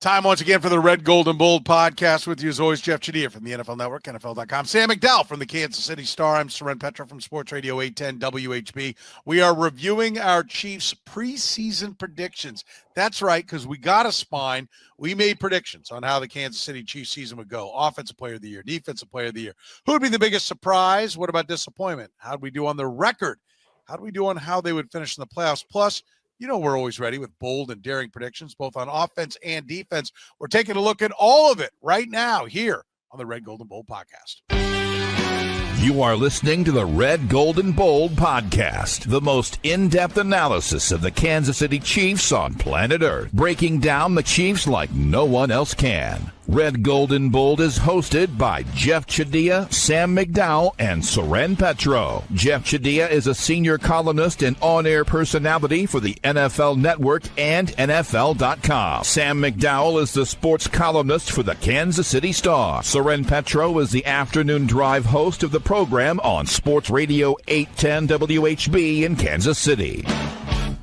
Time once again for the Red, Gold, and Bold podcast. With you as always, Jeff Chadiha from the NFL Network, NFL.com. Sam McDowell from the Kansas City Star. I'm Soren Petro from Sports Radio 810 WHB. We are reviewing our Chiefs preseason predictions. That's right, because we got a spine. We made predictions on how the Kansas City Chiefs season would go. Offensive Player of the Year, Defensive Player of the Year. Who would be the biggest surprise? What about disappointment? How did we do on the record? How do we do on how they would finish in the playoffs? Plus, you know we're always ready with bold and daring predictions, both on offense and defense. We're taking a look at all of it right now here on the Red, Gold, and Bold podcast. You are listening to the Red, Gold, and Bold podcast, the most in-depth analysis of the Kansas City Chiefs on planet Earth, breaking down the Chiefs like no one else can. Red, Gold, and Bold is hosted by Jeff Chadiha, Sam McDowell, and Soren Petro. Jeff Chadiha is a senior columnist and on-air personality for the NFL Network and NFL.com. Sam McDowell is the sports columnist for the Kansas City Star. Soren Petro is the afternoon drive host of the program on Sports Radio 810 WHB in Kansas City.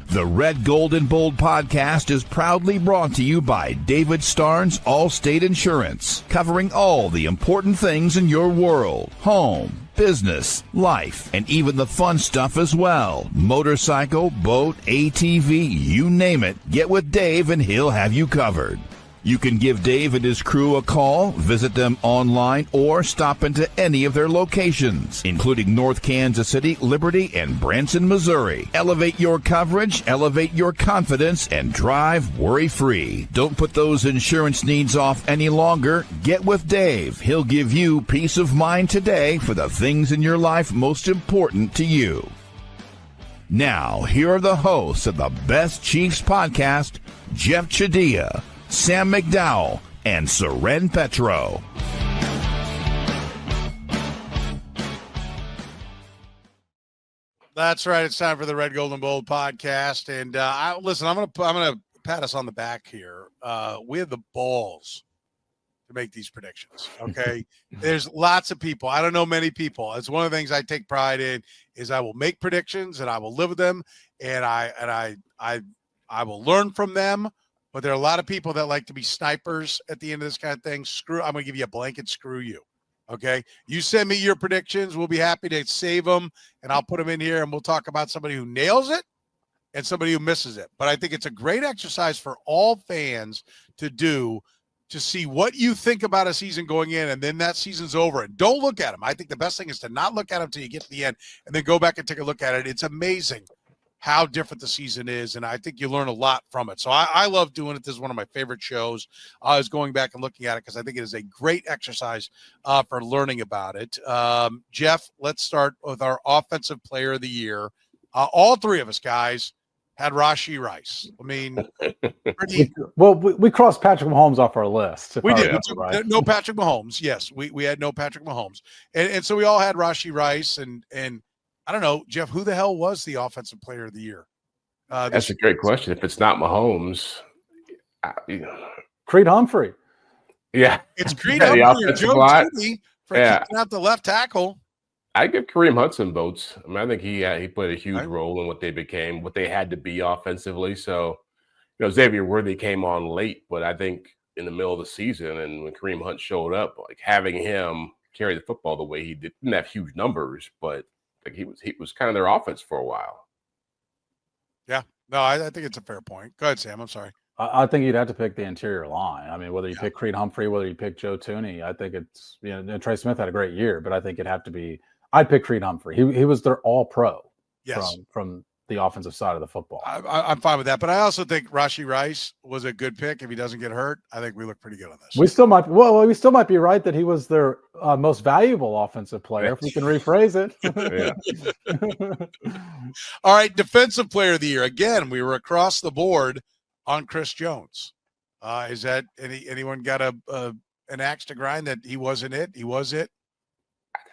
The Red, Gold, and Bold podcast is proudly brought to you by David Starnes Allstate Insurance, covering all the important things in your world: home, business, life, and even the fun stuff as well. Motorcycle, boat, ATV, you name it. Get with Dave and he'll have you covered. You can give Dave and his crew a call, visit them online, or stop into any of their locations, including North Kansas City, Liberty, and Branson, Missouri. Elevate your coverage, elevate your confidence, and drive worry-free. Don't put those insurance needs off any longer. Get with Dave. He'll give you peace of mind today for the things in your life most important to you. Now, here are the hosts of the Best Chiefs podcast, Jeff Chadiha, Sam McDowell, and Soren Petro. That's right. It's time for the Red, Gold, and Bold podcast. And listen, I'm gonna pat us on the back here. We have the balls to make these predictions. Okay, there's lots of people. I don't know many people. It's one of the things I take pride in is I will make predictions and I will live with them, and I will learn from them. But there are a lot of people that like to be snipers at the end of this kind of thing. I'm going to give you a blanket screw you. Okay? You send me your predictions. We'll be happy to save them, and I'll put them in here, and we'll talk about somebody who nails it and somebody who misses it. But I think it's a great exercise for all fans to do, to see what you think about a season going in, and then that season's over. And don't look at them. I think the best thing is to not look at them until you get to the end and then go back and take a look at it. It's amazing how different the season is, and I think you learn a lot from it. So I love doing it. This is one of my favorite shows. I was going back and looking at it because I think it is a great exercise for learning about it. Jeff, let's start with our Offensive Player of the Year. All three of us, guys, had Rashee Rice. I mean, we crossed Patrick Mahomes off our list. We did. Right. No Patrick Mahomes. Yes, we had no Patrick Mahomes. And so we all had Rashee Rice, and I don't know, Jeff, who the hell was the Offensive Player of the Year? That's a great question. If it's not Mahomes, Creed Humphrey. Yeah. It's Creed Humphrey or Joe Tooney for kicking out the left tackle. I give Kareem Hunt some votes. I mean, I think he played a huge role in what they became, what they had to be offensively. So, Xavier Worthy came on late, but I think in the middle of the season and when Kareem Hunt showed up, like having him carry the football the way he did, didn't have huge numbers, but like he was kind of their offense for a while. Yeah. No, I think it's a fair point. Go ahead, Sam. I'm sorry. I think you'd have to pick the interior line. I mean, whether you pick Creed Humphrey, whether you pick Joe Tooney, I think it's, Trey Smith had a great year, but I think it'd have to be, I'd pick Creed Humphrey. He was their all-pro from the offensive side of the football. I'm fine with that, but I also think Rashee Rice was a good pick. If he doesn't get hurt, I think we look pretty good on this. We still might be right that he was their most valuable offensive player, if we can rephrase it. All right, Defensive Player of the Year. Again, we were across the board on Chris Jones. Is that anyone got an axe to grind that he wasn't it? He was it?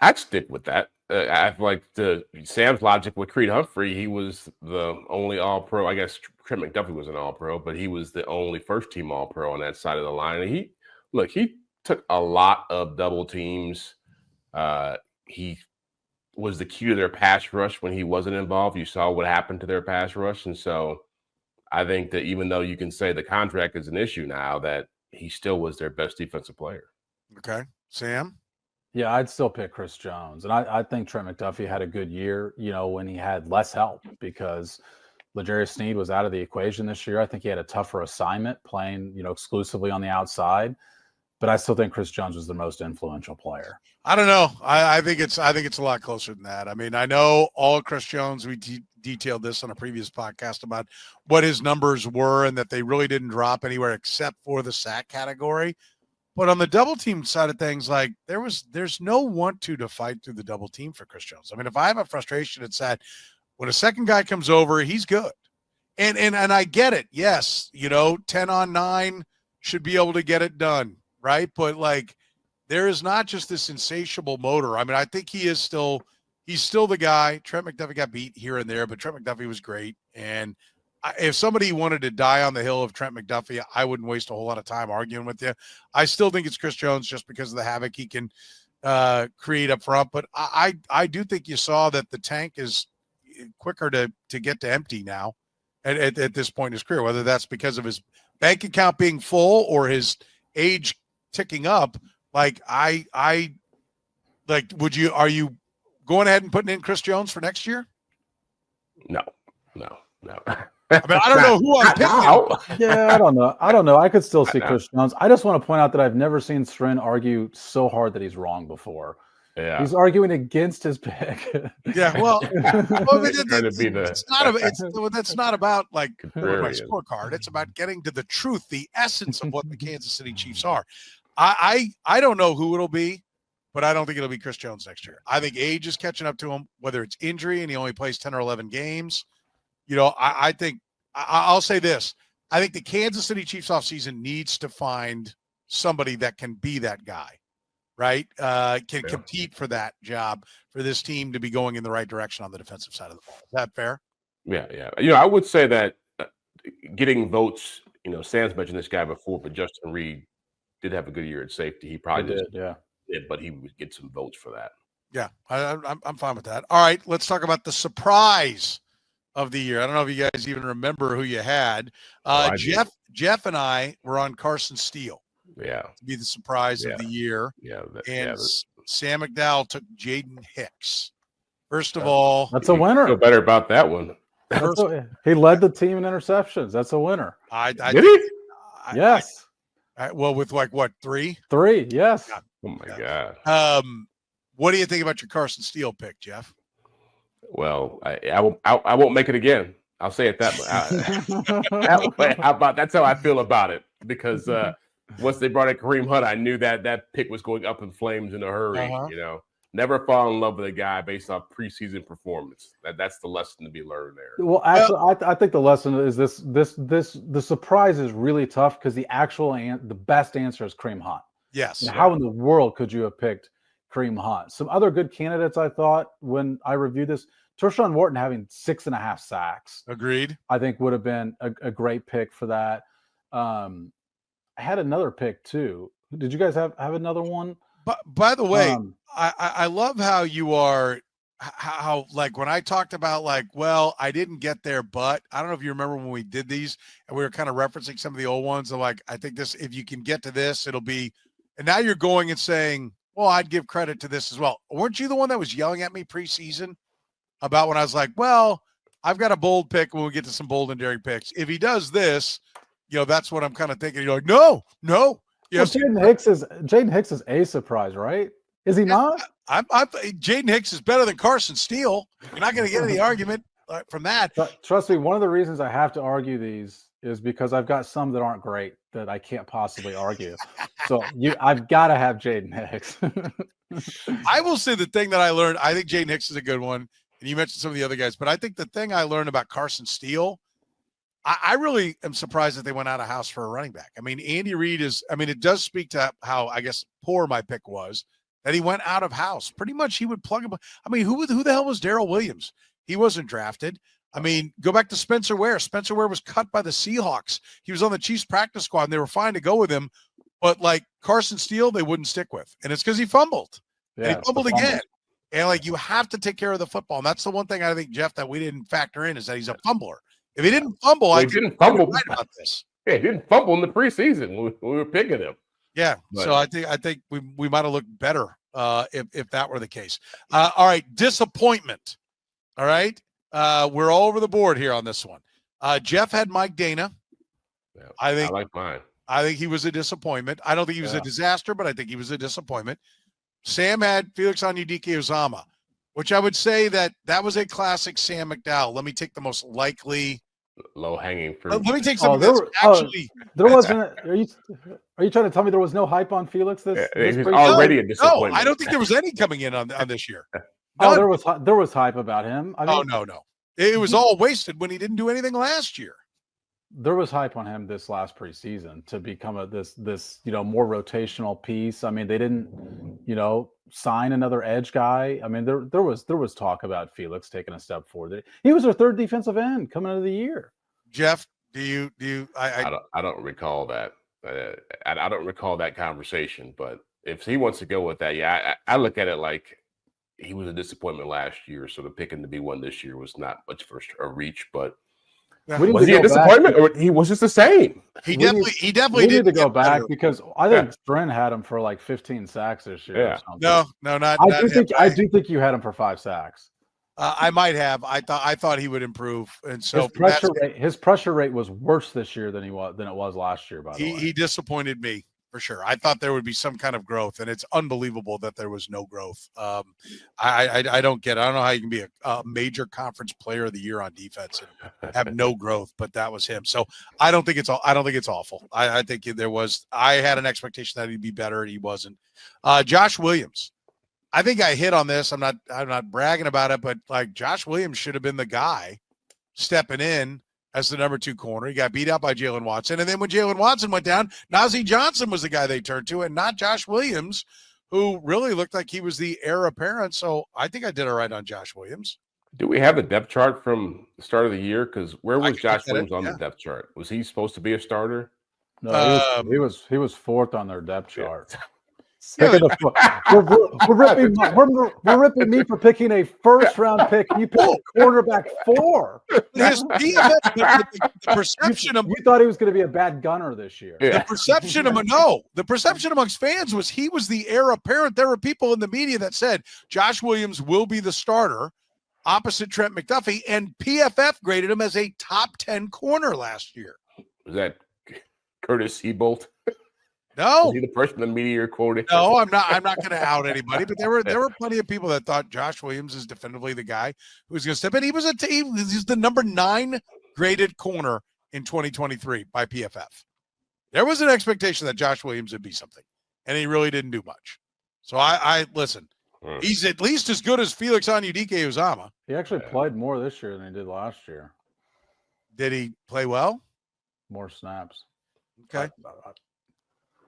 I'd stick with that. I like Sam's logic with Creed Humphrey. He was the only All-Pro. I guess Trent McDuffie was an All-Pro, but he was the only first-team All-Pro on that side of the line. And he took a lot of double teams. He was the key to their pass rush when he wasn't involved. You saw what happened to their pass rush, and so I think that even though you can say the contract is an issue now, that he still was their best defensive player. Okay. Sam? Yeah, I'd still pick Chris Jones. And I think Trent McDuffie had a good year, when he had less help, because L'Jarius Sneed was out of the equation this year. I think he had a tougher assignment playing, exclusively on the outside. But I still think Chris Jones was the most influential player. I don't know. I think it's a lot closer than that. I mean, I know all Chris Jones, we detailed this on a previous podcast about what his numbers were and that they really didn't drop anywhere except for the sack category. But on the double team side of things, like there's no want to fight through the double team for Chris Jones. I mean, if I have a frustration, it's that when a second guy comes over, he's good. And I get it. Yes, 10 on 9 should be able to get it done, right? But like there is not just this insatiable motor. I mean, I think he's still the guy. Trent McDuffie got beat here and there, but Trent McDuffie was great. And if somebody wanted to die on the hill of Trent McDuffie, I wouldn't waste a whole lot of time arguing with you. I still think it's Chris Jones just because of the havoc he can create up front. But I do think you saw that the tank is quicker to get to empty now at this point in his career, whether that's because of his bank account being full or his age ticking up. Like are you going ahead and putting in Chris Jones for next year? No. I mean, I don't know who I'm picking. Yeah, I don't know. I could still see Chris Jones. I just want to point out that I've never seen Soren argue so hard that he's wrong before. Yeah, he's arguing against his pick. Yeah, well, that's not about like my scorecard. It's about getting to the truth, the essence of what the Kansas City Chiefs are. I don't know who it'll be, but I don't think it'll be Chris Jones next year. I think age is catching up to him, whether it's injury and he only plays 10 or 11 games. I think I'll say this. I think the Kansas City Chiefs offseason needs to find somebody that can be that guy, right? Can compete for that job for this team to be going in the right direction on the defensive side of the ball. Is that fair? Yeah. I would say that getting votes, Sam's mentioned this guy before, but Justin Reed did have a good year at safety. He probably did, but he would get some votes for that. Yeah, I'm fine with that. All right, let's talk about the surprise of the year. I don't know if you guys even remember who you had. Jeff and I were on Carson Steele. Yeah. To be the surprise of the year. Yeah. Sam McDowell took Jaden Hicks. First of all, that's a winner. Feel better about that one. He led the team in interceptions. That's a winner. Did he? Yes. Well, with like what, 3? 3, yes. God. Oh my God. What do you think about your Carson Steele pick, Jeff? Well, I won't make it again. I'll say it that way. That's how I feel about it. Because once they brought in Kareem Hunt, I knew that pick was going up in flames in a hurry. Never fall in love with a guy based off preseason performance. That's the lesson to be learned there. Well, actually, I think the lesson is this. The surprise is really tough because the best answer is Kareem Hunt. Yes. How in the world could you have picked Kareem Hunt? Some other good candidates I thought when I reviewed this, Tershawn Wharton having 6.5 sacks. Agreed. I think would have been a great pick for that. I had another pick too. Did you guys have another one? But by the way, I love how you are, how like when I talked about like, well, I didn't get there, but I don't know if you remember when we did these and we were kind of referencing some of the old ones. And like, I think this, if you can get to this, it'll be, and now you're going and saying, well, I'd give credit to this as well. Weren't you the one that was yelling at me preseason about when I was like, well, I've got a bold pick when we get to some bold and daring picks. If he does this, that's what I'm kind of thinking. You're like, no. Yes. Well, Jaden Hicks is a surprise, right? Is he not? Jaden Hicks is better than Carson Steele. You're not going to get any argument from that. Trust me, one of the reasons I have to argue these is because I've got some that aren't great that I can't possibly argue. So I've got to have Jaden Hicks. I will say the thing that I learned, I think Jaden Hicks is a good one. And you mentioned some of the other guys, but I think the thing I learned about Carson Steele, I really am surprised that they went out of house for a running back. I mean, Andy Reid it does speak to how, I guess, poor my pick was, that he went out of house. Pretty much he would plug him. I mean, who the hell was Darrell Williams? He wasn't drafted. I mean, go back to Spencer Ware. Spencer Ware was cut by the Seahawks. He was on the Chiefs practice squad, and they were fine to go with him. But, like, Carson Steele, they wouldn't stick with. And it's because he fumbled. Yeah, and he fumbled again. And, like, you have to take care of the football. And that's the one thing I think, Jeff, that we didn't factor in is that he's a fumbler. If he didn't fumble, I didn't fumble right about this. Yeah, he didn't fumble in the preseason when we were picking him. Yeah, but, so I think we might have looked better if that were the case. All right, disappointment. All right, we're all over the board here on this one. Jeff had Mike Dana. Yeah, I like mine. I think he was a disappointment. I don't think he was a disaster, but I think he was a disappointment. Sam had FelisAnudike-Uzomah, which I would say that was a classic Sam McDowell. Let me take the most likely low-hanging fruit. Let me take something that's actually there wasn't. Are you trying to tell me there was no hype on Felix this already a disappointment? No, I don't think there was any coming in on this year. Oh, there was hype about him. I mean, no. It was all wasted when he didn't do anything last year. There was hype on him this last preseason to become this more rotational piece. I mean, they didn't sign another edge guy. I mean, there was talk about Felix taking a step forward. He was their third defensive end coming into the year. Jeff, do you? I don't recall that. I don't recall that conversation. But if he wants to go with that, yeah, I look at it like he was a disappointment last year. So the pick him to be one this year was not much for a reach, but. Was he a disappointment, or he was just the same? He definitely need to go back because I think Stren had him for like 15 sacks this year. Yeah. No, not. I do think you had him for 5 sacks. I might have. I thought he would improve, and so his pressure rate was worse this year than it was last year. By the way, he disappointed me. For sure. I thought there would be some kind of growth, and it's unbelievable that there was no growth. I don't get it. I don't know how you can be a major conference player of the year on defense and have no growth, but that was him. So I don't think it's awful. I think I had an expectation that he'd be better, and he wasn't. Josh Williams. I think I hit on this. I'm not bragging about it, but like Josh Williams should have been the guy stepping in as the number 2 corner. He got beat out by Jalen Watson. And then when Jalen Watson went down, Najee Johnson was the guy they turned to, and not Josh Williams, who really looked like he was the heir apparent. So I think I did all right on Josh Williams. Do we have the depth chart from the start of the year? Because where was Josh Williams on the depth chart? Was he supposed to be a starter? No, he was 4th on their depth chart. We're ripping me for picking a first-round pick. You picked cornerback 4. His the perception of you thought he was going to be a bad gunner this year. Yeah. The perception amongst fans was he was the heir apparent. There were people in the media that said Josh Williams will be the starter opposite Trent McDuffie, and PFF graded him as a top 10 corner last year. Was that Curtis Seabolt? No, was he the person the media quoted? No, I'm not going to out anybody, but there were plenty of people that thought Josh Williams is definitively the guy who was going to step in. He's the number 9 graded corner in 2023 by PFF. There was an expectation that Josh Williams would be something, and he really didn't do much. So I listen. He's at least as good as FelisAnudike-Uzomah. He actually played more this year than he did last year. Did he play well? More snaps. Okay.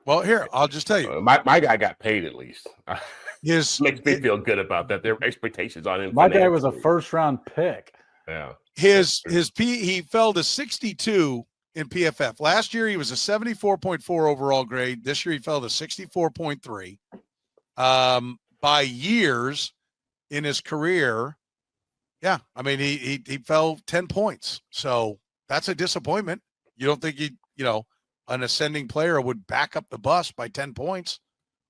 Well, here, I'll just tell you. My guy got paid at least. Makes me feel good about that. There were expectations on him. My guy was a first-round pick. Yeah. He fell to 62 in PFF. Last year, he was a 74.4 overall grade. This year, he fell to 64.3. By years in his career, yeah, I mean, he fell 10 points. So that's a disappointment. You don't think an ascending player would back up the bus by 10 points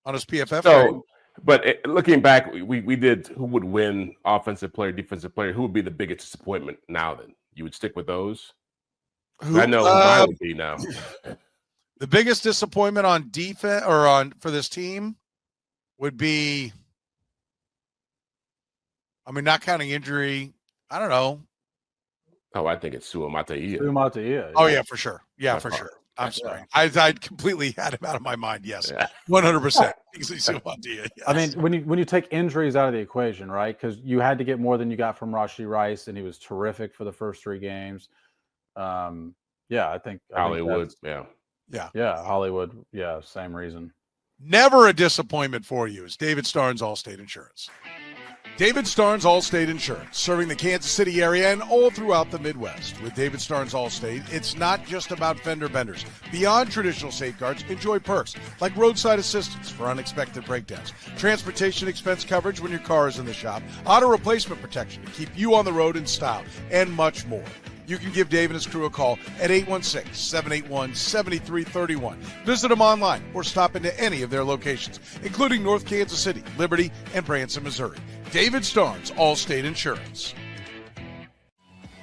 on his PFF. So, but looking back, we did who would win offensive player, defensive player. Who would be the biggest disappointment now then? You would stick with those? I know who mine would be now. The biggest disappointment on defense or for this team would be, I mean, not counting injury, I don't know. Oh, I think it's Suamataia. Suamataia. Oh, yeah, for sure. Yeah, for sure. I'm sorry. I completely had him out of my mind. Yes, 100%. Yes. I mean, when you take injuries out of the equation, right? Because you had to get more than you got from Rashee Rice, and he was terrific for the first 3 games. I think Hollywood. Hollywood. Yeah, same reason. Never a disappointment for you is David Starnes Allstate Insurance. David Starnes Allstate Insurance, serving the Kansas City area and all throughout the Midwest. With David Starnes Allstate, it's not just about fender benders. Beyond traditional safeguards, enjoy perks like roadside assistance for unexpected breakdowns, transportation expense coverage when your car is in the shop, auto replacement protection to keep you on the road in style, and much more. you can give Dave and his crew a call at 816-781-7331. Visit them online or stop into any of their locations, including North Kansas City, Liberty, and Branson, Missouri. David Starnes, Allstate Insurance.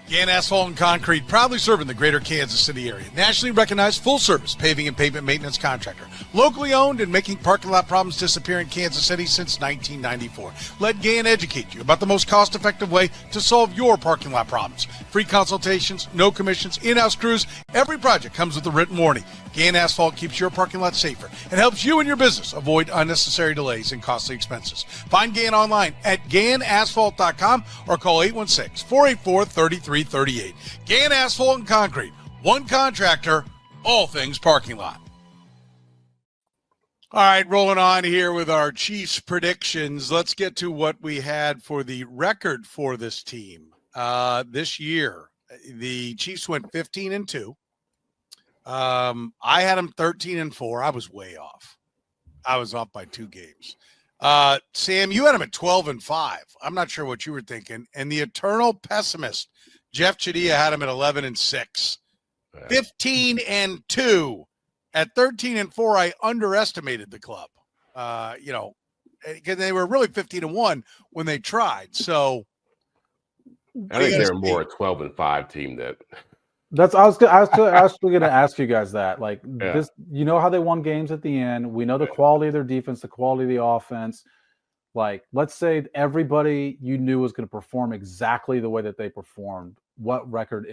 Gann Asphalt and Concrete, proudly serving the greater Kansas City area. Nationally recognized full-service paving and pavement maintenance contractor. Locally owned and making parking lot problems disappear in Kansas City since 1994. Let Gann educate you about the most cost-effective way to solve your parking lot problems. Free consultations, no commissions, in-house crews. Every project comes with a written warning. Gann Asphalt keeps your parking lot safer and helps you and your business avoid unnecessary delays and costly expenses. Find Gann online at GannAsphalt.com or call 816-484-3338. Gann Asphalt and Concrete, one contractor, all things parking lot. All right, rolling on here with our Chiefs predictions. Let's get to what we had for the record for this team this year. The Chiefs went 15-2. I had them 13-4. I was way off. I was off by 2 games. Sam, you had them at 12-5. I'm not sure what you were thinking. And the eternal pessimist, Jeff Chadiha, had him at 11-6. 15-2. At 13-4, I underestimated the club. Because they were really 15-1 when they tried. So I think they're more a 12-5 team that. That's I was actually going to ask you guys that. Like this, you know how they won games at the end. We know the quality of their defense, the quality of the offense. Like, let's say everybody you knew was going to perform exactly the way that they performed. What record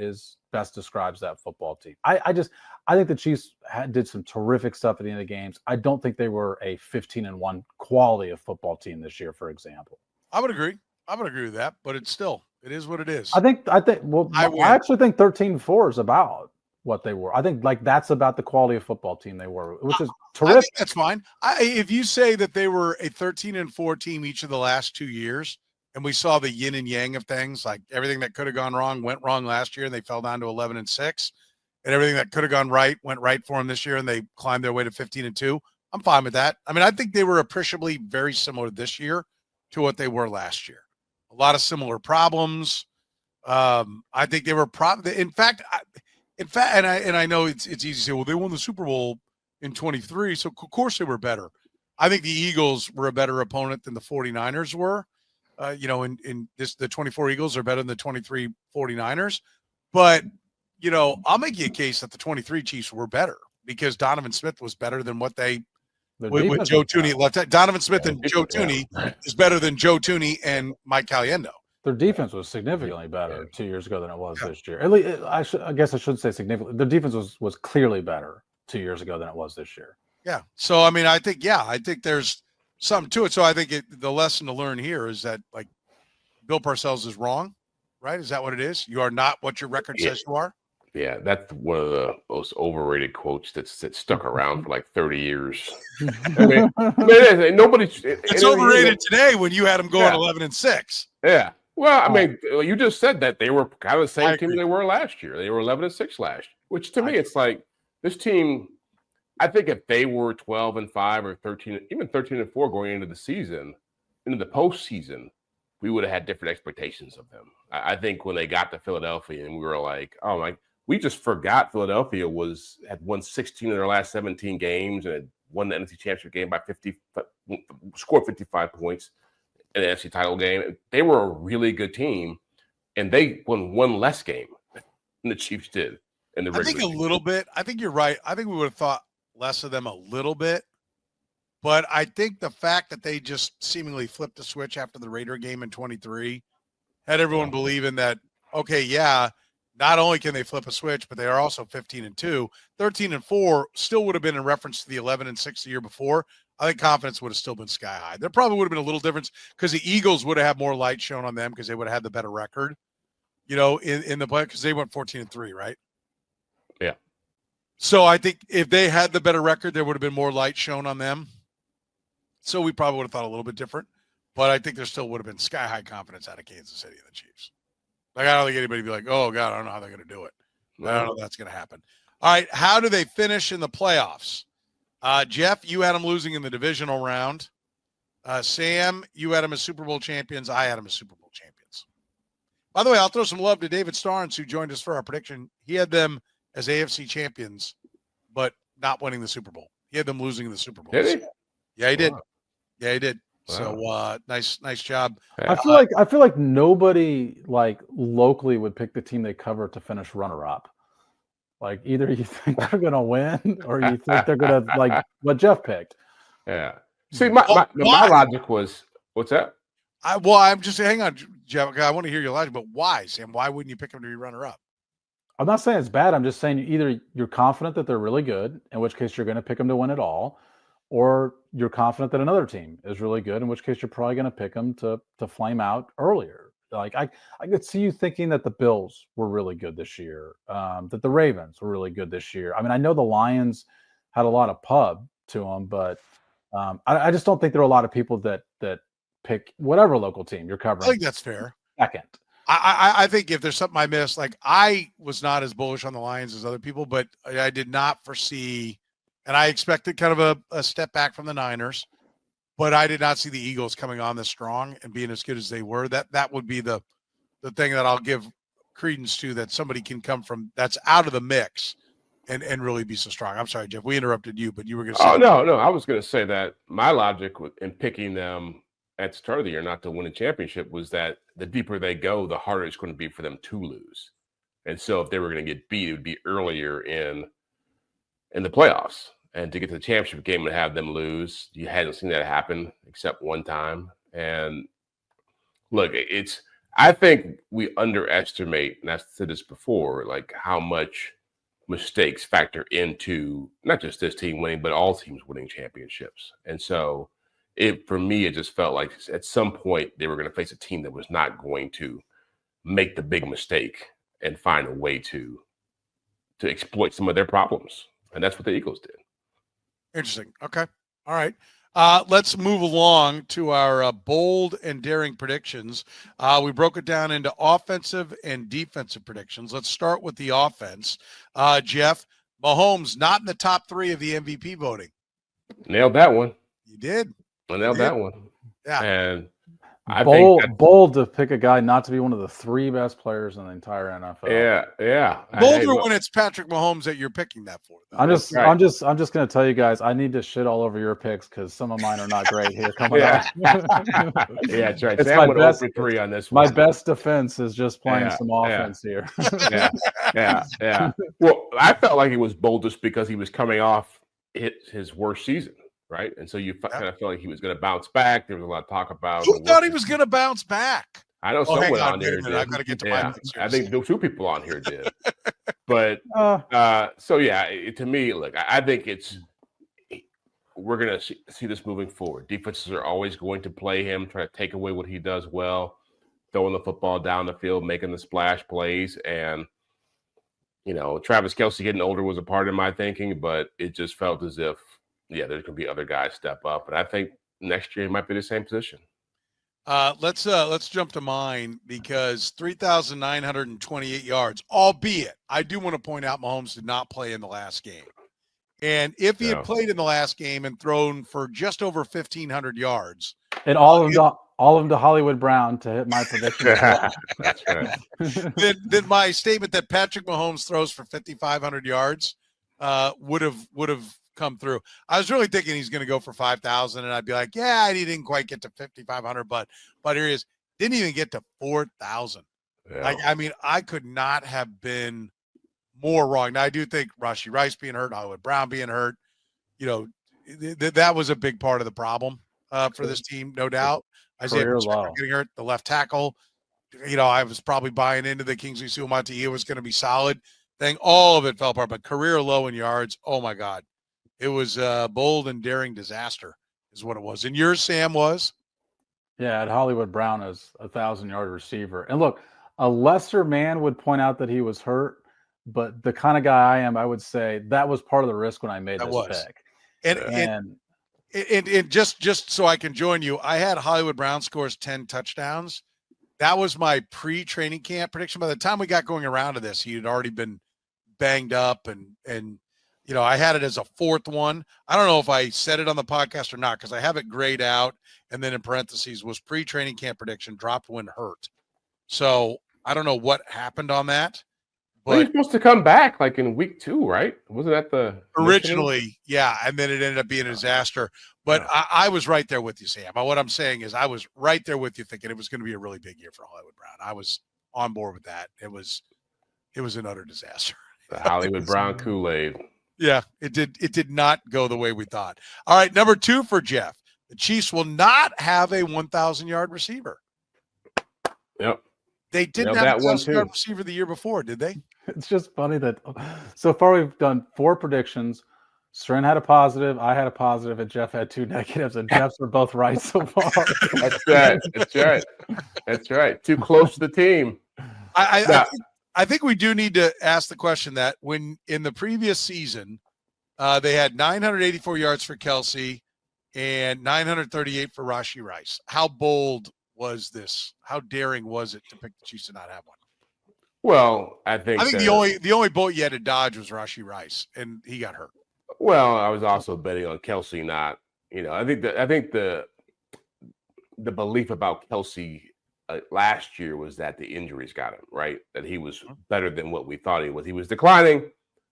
best describes that football team? I think the Chiefs did some terrific stuff at the end of the games. I don't think they were a 15-1 quality of football team this year, for example. I would agree with that, but it is what it is. I actually think 13-4 is about what they were. I think that's about the quality of football team they were, which is terrific. I think that's fine. If you say that they were a 13-4 team each of the last 2 years, and we saw the yin and yang of things, like everything that could have gone wrong went wrong last year, and they fell down to 11-6, and everything that could have gone right went right for them this year, and they climbed their way to 15-2. I'm fine with that. I mean, I think they were appreciably very similar this year to what they were last year. A lot of similar problems. I think they were in fact, and I know it's easy to say, well, they won the Super Bowl in 23, so of course they were better. I think the Eagles were a better opponent than the 49ers were. The 24 Eagles are better than the 23 49ers. But, I'll make you a case that the 23 Chiefs were better because Donovan Smith was better than what they with Joe Thuney at left. Donovan Smith and Joe Thuney is better than Joe Thuney and Mike Caliendo. Their defense was significantly better 2 years ago than it was this year. At least, I guess I shouldn't say significantly. Their defense was clearly better 2 years ago than it was this year. Yeah. So, I mean, I think there's something to it. So I think the lesson to learn here is that, like, Bill Parcells is wrong, right? Is that what it is? You are not what your record says you are? Yeah, that's one of the most overrated quotes that's stuck around for like 30 years. Nobody. It's overrated today when you had them going 11-6. Yeah. Well, I mean, you just said that they were kind of the same team they were last year. They were 11-6 last year, which to me, it's like this team. I think if they were 12-5 or 13, even 13-4 going into the season, into the postseason, we would have had different expectations of them. I think when they got to Philadelphia and we were like, oh my, we just forgot Philadelphia had won 16 of their last 17 games and had won the NFC Championship game by scored 55 points in the NFC title game. They were a really good team, and they won one less game than the Chiefs did in the regular season. A little bit. I think you're right. I think we would have thought less of them a little bit. But I think the fact that they just seemingly flipped the switch after the Raider game in 23 had everyone believing that, okay, yeah, not only can they flip a switch, but they are also 15-2. 13-4 still would have been in reference to the 11-6 the year before. I think confidence would have still been sky high. There probably would have been a little difference because the Eagles would have had more light shown on them because they would have had the better record, in the play, because they went 14-3, right? Yeah. So I think if they had the better record, there would have been more light shown on them. So we probably would have thought a little bit different. But I think there still would have been sky high confidence out of Kansas City and the Chiefs. Like, I don't think anybody would be like, oh, God, I don't know how they're going to do it. I don't know if that's going to happen. All right, how do they finish in the playoffs? Jeff, you had them losing in the divisional round. Sam, you had them as Super Bowl champions. I had them as Super Bowl champions. By the way, I'll throw some love to David Starnes, who joined us for our prediction. He had them as AFC champions, but not winning the Super Bowl. He had them losing the Super Bowl. Did he? Yeah, he did. Yeah, he did. Wow. So nice job. I feel like nobody like locally would pick the team they cover to finish runner-up. Like either you think they're gonna win or you think they're gonna like what Jeff picked. Yeah. See, my logic was what's that? I'm just hang on, Jeff. I want to hear your logic, but why, Sam? Why wouldn't you pick them to be runner-up? I'm not saying it's bad. I'm just saying either you're confident that they're really good, in which case you're going to pick them to win it all, or you're confident that another team is really good, in which case you're probably going to pick them to flame out earlier. Like I could see you thinking that the Bills were really good this year, that the Ravens were really good this year. I mean, I know the Lions had a lot of pub to them, but I just don't think there are a lot of people that pick whatever local team you're covering. I think that's fair. Second. I think if there's something I missed, like I was not as bullish on the Lions as other people, but I did not foresee, and I expected kind of a step back from the Niners, but I did not see the Eagles coming on this strong and being as good as they were. That would be the thing that I'll give credence to, that somebody can come from that's out of the mix and really be so strong. I'm sorry, Jeff, we interrupted you, but you were going to say. Oh, no. I was going to say that my logic in picking them at the start of the year not to win a championship was that the deeper they go, the harder it's going to be for them to lose. And so if they were going to get beat, it would be earlier in the playoffs. And to get to the championship game and have them lose, you hadn't seen that happen except one time. And look, I think we underestimate, and I've said this before, like how much mistakes factor into not just this team winning, but all teams winning championships. And so for me, it just felt like at some point they were going to face a team that was not going to make the big mistake and find a way to exploit some of their problems. And that's what the Eagles did. Interesting. Okay. All right. Let's move along to our bold and daring predictions. We broke it down into offensive and defensive predictions. Let's start with the offense. Jeff, Mahomes not in the top 3 of the MVP voting. Nailed that one. You did. I nailed that one. Yeah. And I think bold to pick a guy not to be one of the 3 best players in the entire NFL. Yeah. Bolder when it's Patrick Mahomes that you're picking that for. Though. I'm just going to tell you guys, I need to shit all over your picks because some of mine are not great here coming up. Yeah, that's right. It's Sam went 0-3 on this one. My best defense is just playing some offense here. Yeah. Well, I felt like he was boldest because he was coming off his worst season. Right. And so you kind of felt like he was going to bounce back. There was a lot of talk about who thought he was going to bounce back. I know someone on here did. I got to get to my picks. I think 2 people on here did. But so, yeah, to me, look, I think we're going to see this moving forward. Defenses are always going to play him, try to take away what he does well, throwing the football down the field, making the splash plays. And, Travis Kelce getting older was a part of my thinking, but it just felt as if, there's going to be other guys step up. And I think next year he might be the same position. Let's jump to mine because 3,928 yards, albeit I do want to point out Mahomes did not play in the last game. And if he had played in the last game and thrown for just over 1,500 yards. And all of them to Hollywood Brown to hit my prediction. That's right. then my statement that Patrick Mahomes throws for 5,500 yards would have come through. I was really thinking he's going to go for 5,000, and I'd be like, yeah, he didn't quite get to 5,500, but here he is. Didn't even get to 4,000. Yeah. Like, I mean, I could not have been more wrong. Now, I do think Rashee Rice being hurt, Hollywood Brown being hurt, that was a big part of the problem for this team, no doubt. Isaiah Pacheco getting hurt, the left tackle. I was probably buying into the Kingsley Suamataia was going to be solid thing. All of it fell apart, but career low in yards. Oh, my God. It was a bold and daring disaster is what it was. And yours, Sam, was? Yeah, at Hollywood Brown as a 1,000-yard receiver. And look, a lesser man would point out that he was hurt, but the kind of guy I am, I would say that was part of the risk when I made this pick. And just so I can join you, I had Hollywood Brown scores 10 touchdowns. That was my pre-training camp prediction. By the time we got going around to this, he had already been banged up and I had it as a 4th one. I don't know if I said it on the podcast or not because I have it grayed out. And then in parentheses was pre-training camp prediction dropped when hurt. So I don't know what happened on that. Well, you're supposed to come back like in week 2, right? Wasn't that the originally? Yeah, and then it ended up being a disaster. But I was right there with you, Sam. What I'm saying is I was right there with you thinking it was going to be a really big year for Hollywood Brown. I was on board with that. It was an utter disaster. The Hollywood Brown Kool-Aid. Yeah, it did not go the way we thought. All right, number 2 for Jeff. The Chiefs will not have a 1,000-yard receiver. Yep. They didn't have a 1,000-yard receiver the year before, did they? It's just funny that so far we've done 4 predictions. Soren had a positive, I had a positive, and Jeff had 2 negatives, and Jeff's are both right so far. That's right. That's right. That's right. Too close to the team. I think we do need to ask the question that when in the previous season, they had 984 yards for Kelce and 938 for Rashee Rice. How bold was this? How daring was it to pick the Chiefs to not have one? Well, I think the only bullet you had to dodge was Rashee Rice, and he got hurt. Well, I was also betting on Kelce not. I think the belief about Kelce last year was that the injuries got him, right? That he was better than what we thought he was. He was declining,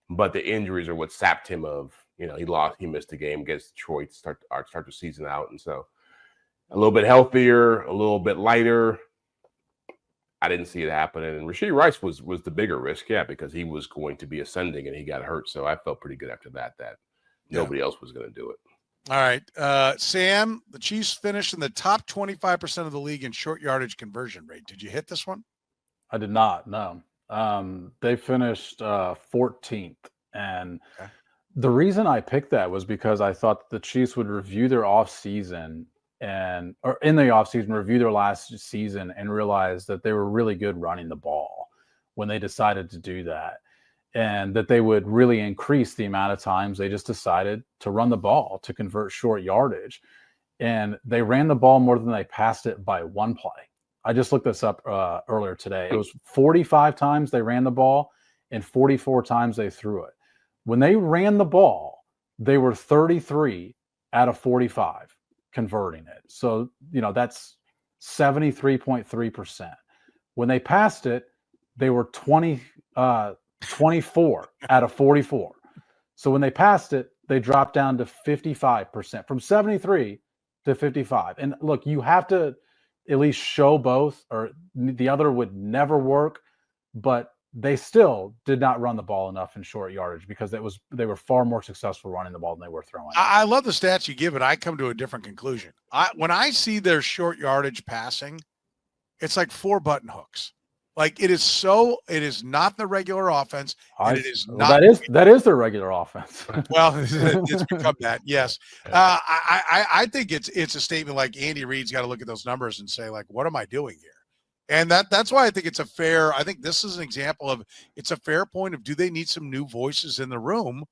but the injuries are what sapped him of. He missed a game against Detroit to start the season out, and so a little bit healthier, a little bit lighter. I didn't see it happening. And Rashee Rice was the bigger risk, because he was going to be ascending and he got hurt. So I felt pretty good after that nobody else was going to do it. All right. Sam, the Chiefs finished in the top 25% of the league in short yardage conversion rate. Did you hit this one? I did not, no. They finished 14th. And the reason I picked that was because I thought the Chiefs would review their offseason or in the offseason, review their last season and realize that they were really good running the ball when they decided to do that. And that they would really increase the amount of times they just decided to run the ball to convert short yardage. And they ran the ball more than they passed it by 1 play. I just looked this up earlier today. It was 45 times they ran the ball and 44 times they threw it. When they ran the ball, they were 33 out of 45 converting it. So, that's 73.3%. When they passed it, they were 24 out of 44. So when they passed it, they dropped down to 55%, from 73 to 55. And look, you have to at least show both, or the other would never work, but they still did not run the ball enough in short yardage because they were far more successful running the ball than they were throwing. I love the stats you give, but I come to a different conclusion. When I see their short yardage passing, it's like 4 button hooks. Like it is not the regular offense. And it is not. That is their regular offense. Well, it's become that. Yes. I think it's a statement like Andy Reid's got to look at those numbers and say, like, what am I doing here? And that's why I think I think this is an example of it's a fair point of, do they need some new voices in the room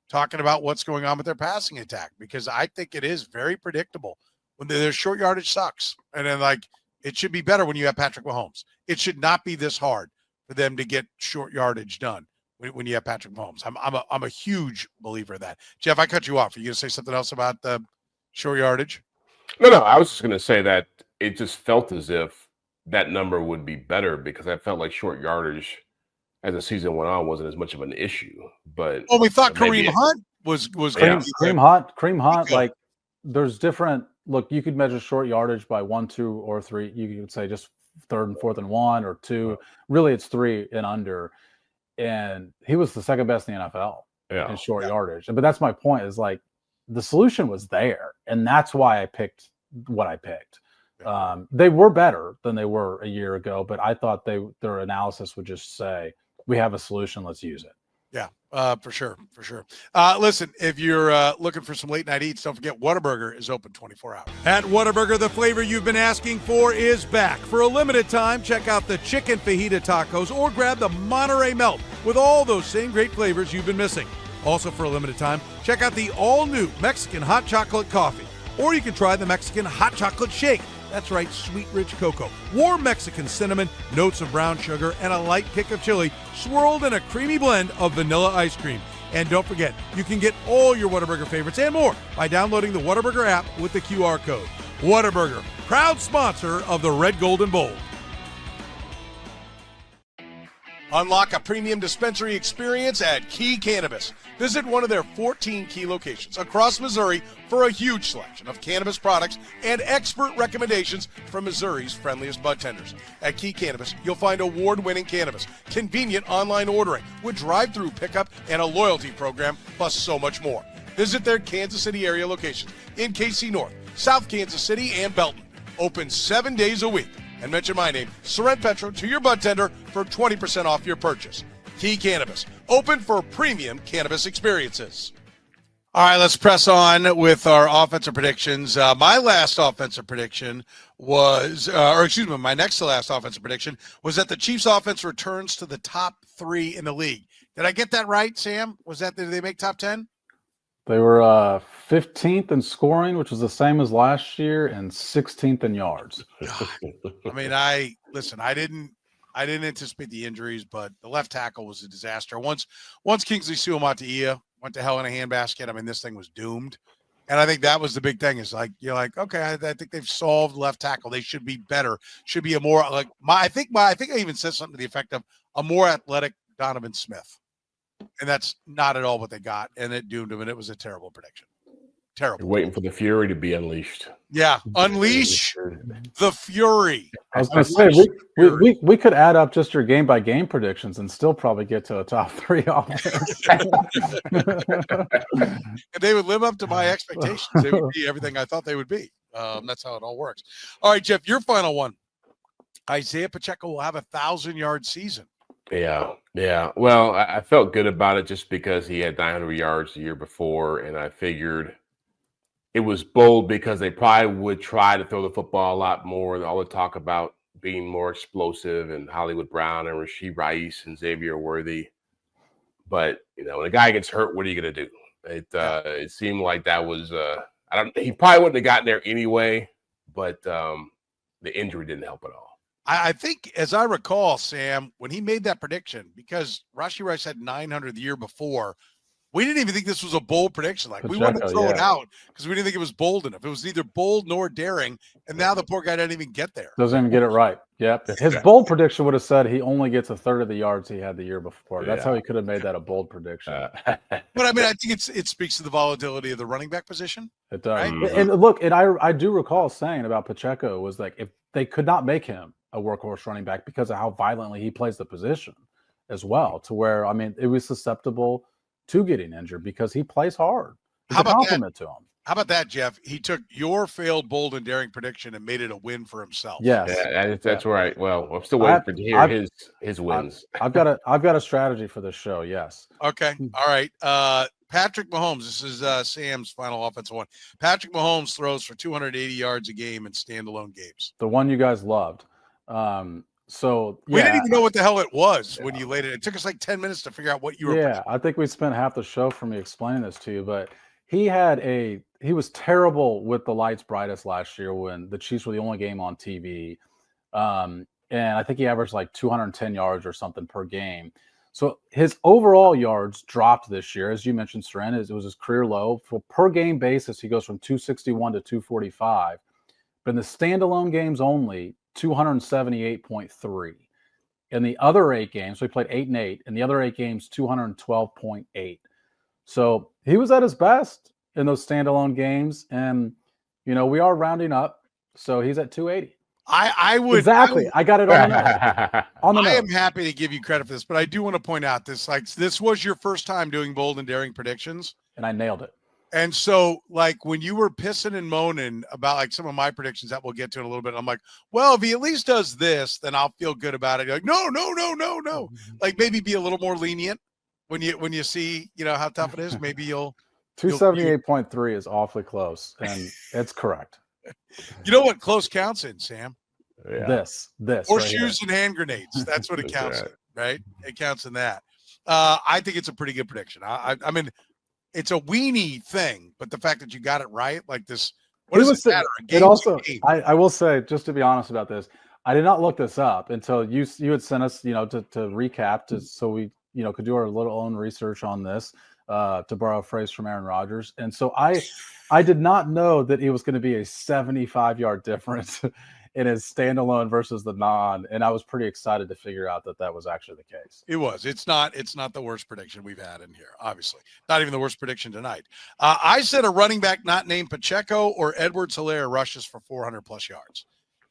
talking about what's going on with their passing attack? Because I think it is very predictable when their short yardage sucks. And then it should be better when you have Patrick Mahomes. It should not be this hard for them to get short yardage done when you have Patrick Mahomes. I'm a huge believer in that. Jeff, I cut you off. Are you going to say something else about the short yardage? No. I was just going to say that it just felt as if that number would be better because I felt like short yardage as the season went on wasn't as much of an issue. But we thought Kareem Hunt was Kareem Hunt. Like there's different. Look, you could measure short yardage by 1, 2, or 3. You could say just 3rd and 4th and 1 or 2. Really, it's 3 and under. And he was the second best in the NFL in short yardage. But that's my point. Is like the solution was there, and that's why I picked what I picked. They were better than they were a year ago, but I thought their analysis would just say, we have a solution, let's use it. Yeah, for sure. Listen, if you're looking for some late night eats, don't forget Whataburger is open 24 hours. At Whataburger, the flavor you've been asking for is back. For a limited time, check out the chicken fajita tacos or grab the Monterey Melt with all those same great flavors you've been missing. Also, for a limited time, check out the all-new Mexican hot chocolate coffee, or you can try the Mexican hot chocolate shake. That's right, sweet, rich cocoa, warm Mexican cinnamon, notes of brown sugar, and a light kick of chili, swirled in a creamy blend of vanilla ice cream. And don't forget, you can get all your Whataburger favorites and more by downloading the Whataburger app with the QR code. Whataburger, proud sponsor of the Red, Gold, and Bold. Unlock a premium dispensary experience at Key Cannabis. Visit one of their 14 key locations across Missouri for a huge selection of cannabis products and expert recommendations from Missouri's friendliest budtenders. At Key Cannabis, you'll find award-winning cannabis, convenient online ordering with drive-through pickup and a loyalty program, plus so much more. Visit their Kansas City area locations in KC North, South Kansas City, and Belton. Open 7 days a week. And mention my name, Soren Petro, to your budtender for 20% off your purchase. Key Cannabis, open for premium cannabis experiences. All right, let's press on with our offensive predictions. My last offensive prediction was, my next to last offensive prediction was that the Chiefs offense returns to the top 3 in the league. Did I get that right, Sam? Did they make top 10? They were 15th in scoring, which was the same as last year, and 16th in yards. I mean, I didn't anticipate the injuries, but the left tackle was a disaster. Once Kingsley Suamataia went to hell in a handbasket, I mean, this thing was doomed. And I think that was the big thing. Is like you're like, okay, I think they've solved left tackle. They should be better. Should be a more like I think I even said something to the effect of a more athletic Donovan Smith. And that's not at all what they got, and it doomed them, and it was a terrible prediction. Terrible. You're waiting for the Fury to be unleashed. Yeah, unleash the Fury. I was going to say, we could add up just your game-by-game predictions and still probably get to a top 3 offense. And they would live up to my expectations. They would be everything I thought they would be. That's how it all works. All right, Jeff, your final one. Isaiah Pacheco will have a 1,000-yard season. Yeah. Well, I felt good about it just because he had 900 yards the year before, and I figured it was bold because they probably would try to throw the football a lot more. And all the talk about being more explosive and Hollywood Brown and Rashee Rice and Xavier Worthy. But, when a guy gets hurt, what are you going to do? It seemed like that was he probably wouldn't have gotten there anyway, but the injury didn't help at all. I think, as I recall, Sam, when he made that prediction, because Rashee Rice had 900 the year before, we didn't even think this was a bold prediction. Like, we wanted to throw it out because we didn't think it was bold enough. It was neither bold nor daring, and now the poor guy didn't even get there. Doesn't even get it right. Yep. His bold prediction would have said he only gets a third of the yards he had the year before. That's how he could have made that a bold prediction. But, I mean, I think it speaks to the volatility of the running back position. It does. Right? Mm-hmm. And look, I do recall saying about Pacheco was like, if they could not make him a workhorse running back because of how violently he plays the position as well, to where, I mean, it was susceptible to getting injured because he plays hard. It's a compliment to him. How about that, Jeff? He took your failed, bold, and daring prediction and made it a win for himself. Yes. Yeah, that's right. Well, I'm still waiting to hear his wins. I've got a strategy for this show. Yes. Okay. All right. Patrick Mahomes. This is Sam's final offensive one. Patrick Mahomes throws for 280 yards a game in standalone games. The one you guys loved. So we didn't even know what the hell it was when you laid it. It took us like 10 minutes to figure out what you were. Yeah, I think we spent half the show for me explaining this to you, but he was terrible with the lights brightest last year when the Chiefs were the only game on TV. And I think he averaged like 210 yards or something per game. So his overall yards dropped this year. As you mentioned, Soren, it was his career low. For per game basis, he goes from 261 to 245. But in the standalone games only, 278.3. In the other 8 games, so he played 8 and 8. In the other 8 games, 212.8. So he was at his best in those standalone games. And, we are rounding up. So he's at 280. I would exactly. I got it on the nose. I am happy to give you credit for this, but I do want to point out this was your first time doing bold and daring predictions, and I nailed it. And so, like, when you were pissing and moaning about like some of my predictions that we'll get to in a little bit, I'm like, well, if he at least does this, then I'll feel good about it. You're like, no. Like, maybe be a little more lenient when you see how tough it is. Maybe you'll 278.3 is awfully close, and it's correct. You know what close counts in, Sam? Yeah. This horseshoes and hand grenades. That's what it counts in, right? It counts in that. I think it's a pretty good prediction. I mean, it's a weenie thing, but the fact that you got it right, like this, what does it matter? It also, I will say, just to be honest about this, I did not look this up until you had sent us, to recap, so we, could do our little own research on this, to borrow a phrase from Aaron Rodgers. And so I did not know that it was going to be a 75-yard difference in his standalone versus the non, and I was pretty excited to figure out that was actually the case. It was. It's not the worst prediction we've had in here, obviously. Not even the worst prediction tonight. I said a running back not named Pacheco or Edwards-Helaire rushes for 400-plus yards.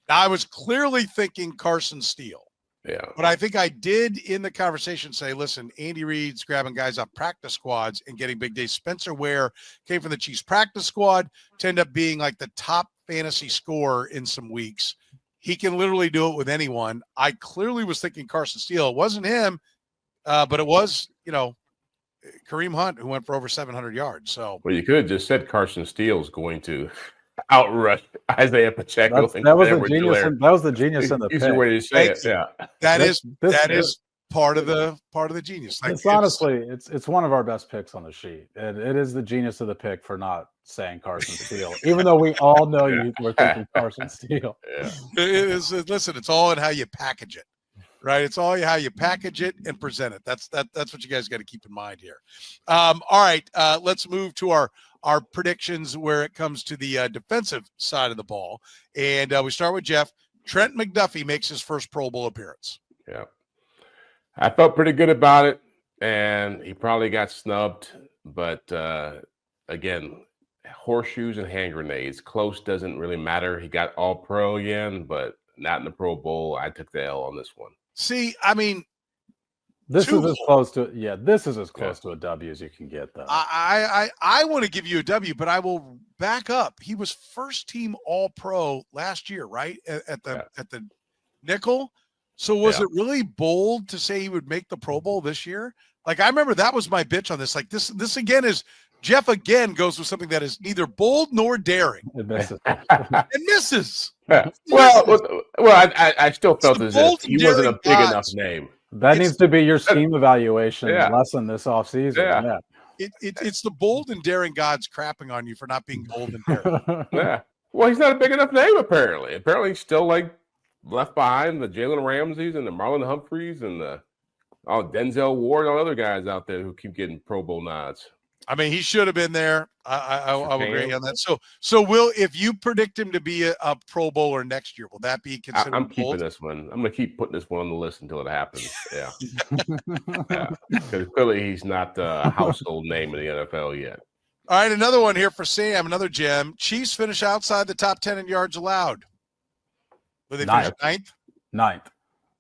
Now, I was clearly thinking Carson Steele. Yeah. But I think I did in the conversation say, listen, Andy Reid's grabbing guys off practice squads and getting big days. Spencer Ware came from the Chiefs practice squad to end up being like the top fantasy scorer in some weeks. He can literally do it with anyone. I clearly was thinking Carson Steele. It wasn't him, but it was, Kareem Hunt, who went for over 700 yards. So, well, you could have just said Carson Steele's going to outrush Isaiah Pacheco. That was the genius in the pick. Easy way to say it. Yeah, that is part of the genius. Like, it's one of our best picks on the sheet, and it is the genius of the pick for not saying Carson Steele, even though we all know you were thinking Carson Steele. Yeah. Listen, it's all in how you package it, right? It's all how you package it and present it. That's what you guys got to keep in mind here. All right, let's move to our predictions where it comes to the defensive side of the ball. And we start with Jeff. Trent McDuffie makes his first Pro Bowl appearance. Yeah. I felt pretty good about it, and he probably got snubbed. But, again, horseshoes and hand grenades. Close doesn't really matter. He got All-Pro again, but not in the Pro Bowl. I took the L on this one. See, I mean, this is as close to a W as you can get, though. I want to give you a W, but I will back up. He was first team All-Pro last year, right? At the nickel. So was it really bold to say he would make the Pro Bowl this year? Like, I remember that was my bitch on this. Like, this again is Jeff again goes with something that is neither bold nor daring. It misses. It misses. Yeah. Well, I still felt as if he wasn't a big enough name. That needs to be your scheme evaluation lesson this offseason. Yeah. It's the bold and daring gods crapping on you for not being bold and daring. Yeah. Well, he's not a big enough name, apparently. Apparently, he's still left behind the Jalen Ramseys and the Marlon Humphreys and the Denzel Ward and all other guys out there who keep getting Pro Bowl nods. I mean, he should have been there. I will agree on that. So Will, if you predict him to be a Pro Bowler next year, will that be considered I'm bold? keeping this one. I'm going to keep putting this one on the list until it happens. Yeah. Because clearly he's not a household name in the NFL yet. All right, another one here for Sam, another gem. Chiefs finish outside the top 10 in yards allowed. Will they finish ninth?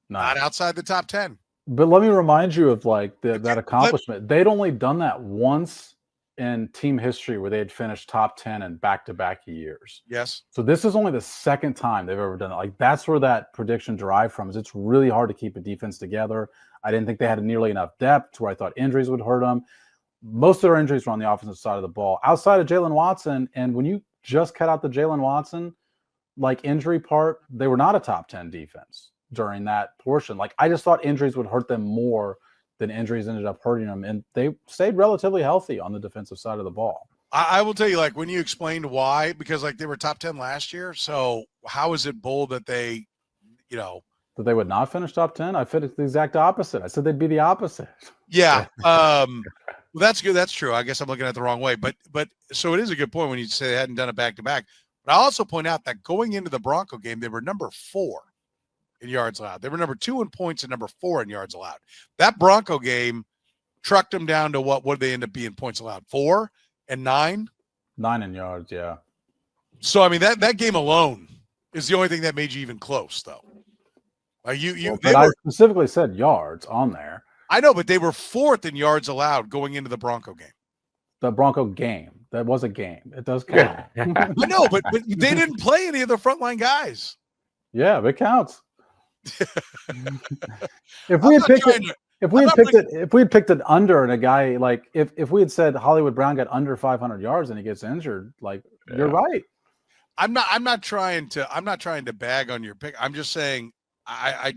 Not outside the top 10. But let me remind you of that accomplishment. They'd only done that once in team history where they had finished top 10 in back-to-back years. Yes. So this is only the second time they've ever done it. Like, that's where that prediction derived from. Is it's really hard to keep a defense together. I didn't think they had nearly enough depth to where I thought injuries would hurt them. Most of their injuries were on the offensive side of the ball, outside of Jalen Watson. And when you just cut out the Jalen Watson injury part, they were not a top 10 defense during that portion. I just thought injuries would hurt them more than injuries ended up hurting them. And they stayed relatively healthy on the defensive side of the ball. I will tell you, when you explained why, because they were top 10 last year. So how is it bold that they, that they would not finish top 10? I fit the exact opposite. I said they'd be the opposite. Yeah. Well, that's good. That's true. I guess I'm looking at it the wrong way, but so it is a good point when you say they hadn't done it back to back. But I also point out that going into the Bronco game, they were number 4 in yards allowed. They were number 2 in points and number 4 in yards allowed. That Bronco game trucked them down to what did they end up being points allowed? 4 and 9? 9 in yards, yeah. So, I mean, that game alone is the only thing that made you even close, though. I specifically said yards on there. I know, but they were 4th in yards allowed going into the Bronco game. The Bronco game. That was a game. It does count. I know, but they didn't play any of the frontline guys. Yeah, it counts. If we had picked it under and a guy if we had said Hollywood Brown got under 500 yards and he gets injured, you're right. I'm not trying to bag on your pick. I'm just saying I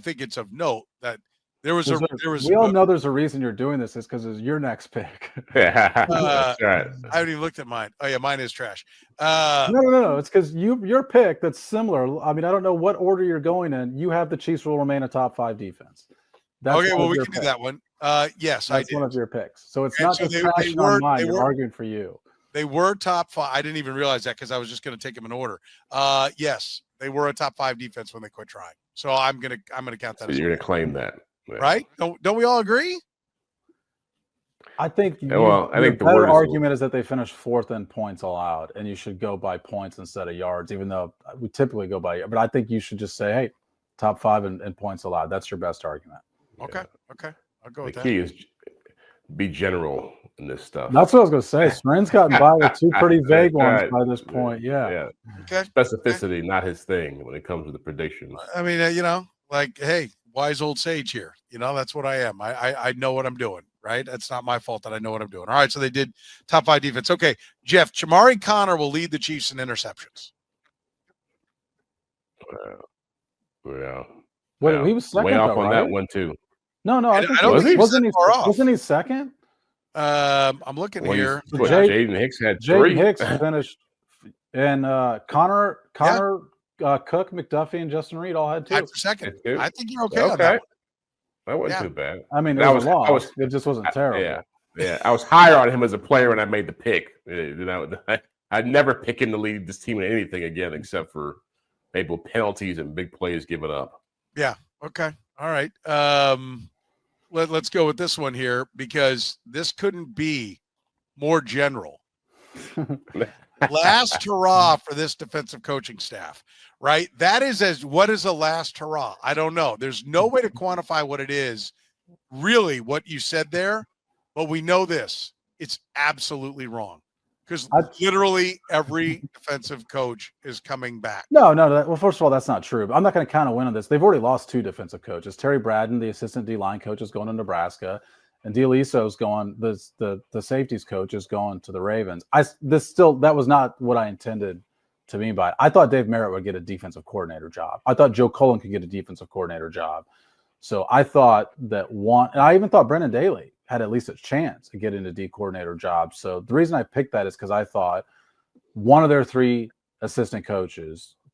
think it's of note that we all know there's a reason you're doing this is because it's your next pick. That's right. I haven't even looked at mine. Oh yeah, mine is trash. No. It's because your pick that's similar. I mean, I don't know what order you're going in. You have the Chiefs will remain a top 5 defense. That's okay, well we can do that one. Yes, that's I did. One of your picks. So it's not just trashing on mine. You're arguing for you. They were top 5. I didn't even realize that because I was just going to take them in order. Yes, they were a top 5 defense when they quit trying. So I'm gonna count that. So you're gonna claim that, right? Don't we all agree? I think. I think the better argument is that they finished 4th in points allowed, and you should go by points instead of yards. Even though we typically go by, but I think you should just say, "Hey, top 5 in points allowed." That's your best argument. Okay. I'll go with that. The key is be general in this stuff. That's what I was going to say. Soren's gotten by with 2 pretty vague ones by this point. Yeah. Okay. Specificity, not his thing when it comes to the predictions. I mean, hey, wise old sage here. That's what I am. I know what I'm doing, right? It's not my fault that I know what I'm doing. All right, so they did top 5 defense. Okay, Jeff, Chamari Connor will lead the Chiefs in interceptions. Wait, he was second, way off on right? that one too. No, I think wasn't he second? I'm looking here. Jaden Hicks had 3. Jaden Hicks finished, and Connor, Cook, McDuffie, and Justin Reed all had 2. Tied for second. I think you're okay on that one. That wasn't too bad. I mean, it just wasn't terrible. Yeah. I was higher on him as a player when I made the pick. I'd never pick him to lead this team in anything again, except for maybe penalties and big plays given up. Yeah. Okay. All right. Let's go with this one here because this couldn't be more general. Last hurrah for this defensive coaching staff, right? That is what is a last hurrah? I don't know. There's no way to quantify what it is, really, what you said there, but we know this. It's absolutely wrong because literally every defensive coach is coming back. No. Well, first of all, that's not true. I'm not going to count a win on this. They've already lost 2 defensive coaches. Terry Braden, the assistant D-line coach, is going to Nebraska. And D'Eliso's going. The safeties coach is going to the Ravens. That was not what I intended to mean by it. I thought Dave Merritt would get a defensive coordinator job. I thought Joe Cullen could get a defensive coordinator job. So I thought that and I even thought Brendan Daly had at least a chance to get into D coordinator job. So the reason I picked that is because I thought one of their 3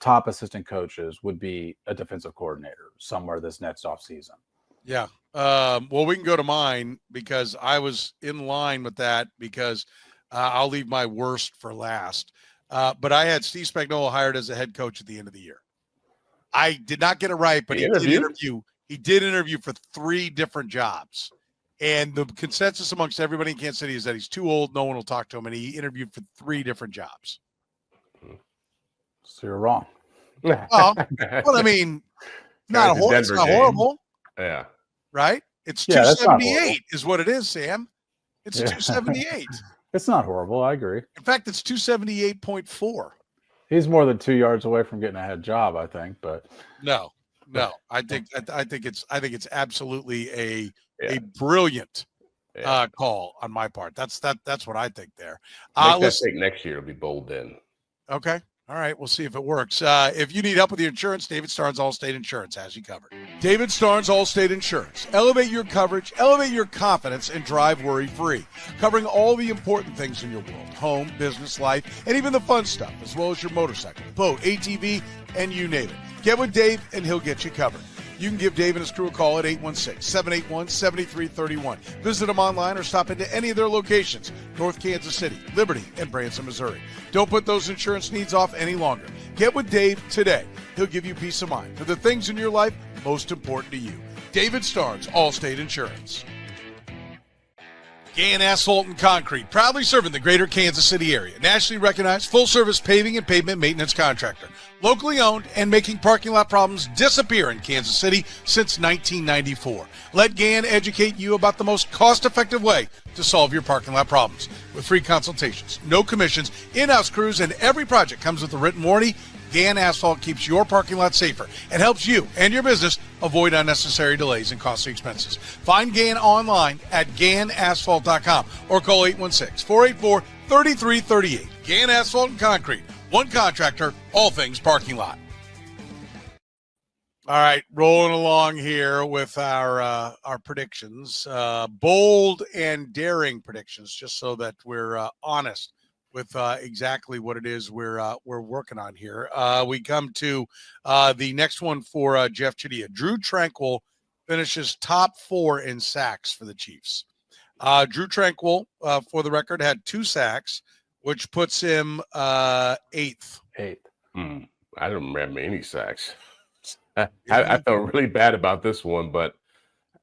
top assistant coaches, would be a defensive coordinator somewhere this next offseason. Yeah. Well, we can go to mine because I was in line with that because I'll leave my worst for last. But I had Steve Spagnuolo hired as a head coach at the end of the year. I did not get it right, but he did interview for 3 different jobs. And the consensus amongst everybody in Kansas City is that he's too old. No one will talk to him. And he interviewed for 3 different jobs. So you're wrong. Well, I mean, it's not horrible. Yeah. Right? It's 278 is what it is, Sam. It's 278. It's not horrible. I agree. In fact, it's 278.4. He's more than 2 yards away from getting a head job, I think. But no. I think it's absolutely a brilliant call on my part. That's what I think there. Next year it'll be bold then. Okay. All right, we'll see if it works. If you need help with your insurance, David Starnes Allstate Insurance has you covered. David Starnes Allstate Insurance. Elevate your coverage, elevate your confidence, and drive worry-free. Covering all the important things in your world, home, business, life, and even the fun stuff, as well as your motorcycle, boat, ATV, and you name it. Get with Dave, and he'll get you covered. You can give Dave and his crew a call at 816-781-7331. Visit them online or stop into any of their locations, North Kansas City, Liberty, and Branson, Missouri. Don't put those insurance needs off any longer. Get with Dave today. He'll give you peace of mind for the things in your life most important to you. David Starnes, Allstate Insurance. Gann Asphalt and Concrete, proudly serving the greater Kansas City area. Nationally recognized full-service paving and pavement maintenance contractor. Locally owned and making parking lot problems disappear in Kansas City since 1994. Let Gann educate you about the most cost-effective way to solve your parking lot problems. With free consultations, no commissions, in-house crews, and every project comes with a written warranty, Gann Asphalt keeps your parking lot safer and helps you and your business avoid unnecessary delays and costly expenses. Find Gann online at GannAsphalt.com or call 816-484-3338. Gann Asphalt and Concrete. One contractor, all things parking lot. All right, rolling along here with our predictions, bold and daring predictions, just so that we're honest with exactly what it is we're working on here. We come to the next one for Jeff Chadiha. Drew Tranquill finishes top 4 in sacks for the Chiefs. Drew Tranquill, for the record, had 2 sacks which puts him 8th. I don't remember any sacks. I felt really bad about this one, but